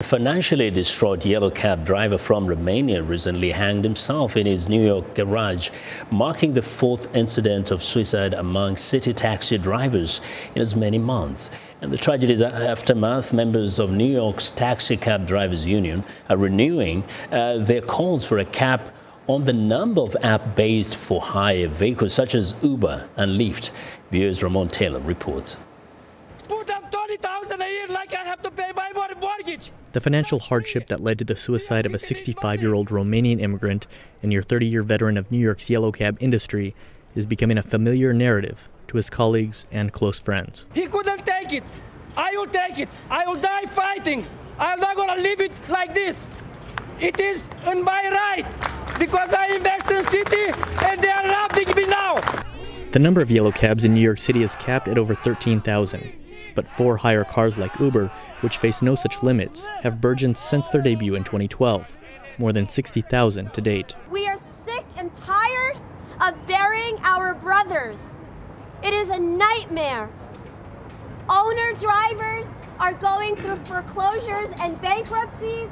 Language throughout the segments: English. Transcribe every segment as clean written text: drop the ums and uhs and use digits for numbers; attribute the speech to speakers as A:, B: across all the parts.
A: Financially distraught yellow cab driver from Romania recently hanged himself in his New York garage, marking the fourth incident of suicide among city taxi drivers in as many months. In the tragedy's aftermath, members of New York's Taxi Cab Drivers Union are renewing their calls for a cap on the number of app-based for-hire vehicles such as Uber and Lyft. VOA's Ramon reports.
B: Put up $20,000 a year like I have to pay my mortgage.
C: The financial hardship that led to the suicide of a 65-year-old Romanian immigrant and near 30-year veteran of New York's yellow cab industry is becoming a familiar narrative to his colleagues and close friends.
B: He couldn't take it. I will take it. I will die fighting. I'm not going to leave it like this. It is in my right because I invest in city and they are robbing me now.
C: The number of yellow cabs in New York City is capped at over 13,000. But for-hire cars like Uber, which face no such limits, have burgeoned since their debut in 2012, more than 60,000 to date.
D: We are sick and tired of burying our brothers. It is a nightmare. Owner-drivers are going through foreclosures and bankruptcies.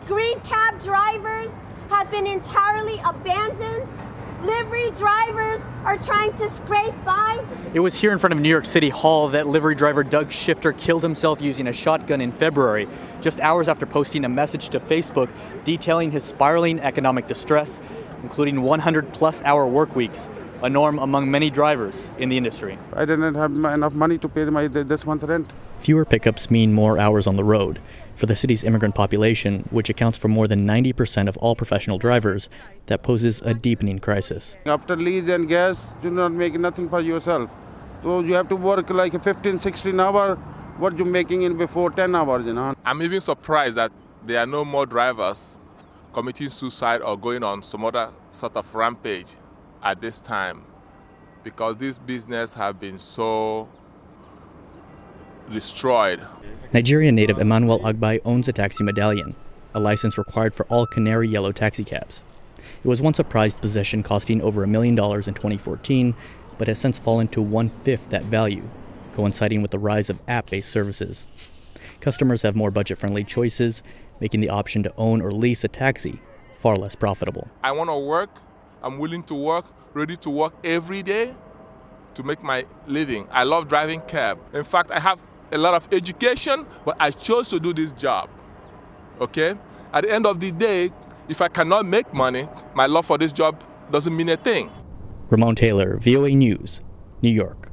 D: Green cab drivers have been entirely abandoned. Livery drivers are trying to scrape by.
C: It was here in front of New York City Hall that livery driver Doug Shifter killed himself using a shotgun in February, just hours after posting a message to Facebook detailing his spiraling economic distress, including 100-plus hour work weeks, a norm among many drivers in the industry.
E: I didn't have enough money to pay this month's rent.
C: Fewer pickups mean more hours on the road. For the city's immigrant population, which accounts for more than 90% of all professional drivers, that poses a deepening crisis.
E: After lease and gas, you not make nothing for yourself. So you have to work like 15, 16 hours, what you're making in before 10 hours,
F: I'm even surprised that there are no more drivers committing suicide or going on some other sort of rampage at this time, because this business has been so destroyed.
C: Nigerian native Emmanuel Agbai owns a taxi medallion, a license required for all canary yellow taxicabs. It was once a prized possession costing over $1 million in 2014, but has since fallen to 1/5 that value, coinciding with the rise of app-based services. Customers have more budget-friendly choices, making the option to own or lease a taxi far less profitable.
F: I want to work. I'm willing to work, ready to work every day to make my living. I love driving cab. In fact, I have a lot of education, but I chose to do this job, okay? At the end of the day, if I cannot make money, my love for this job doesn't mean a thing.
C: Ramon Taylor, VOA News, New York.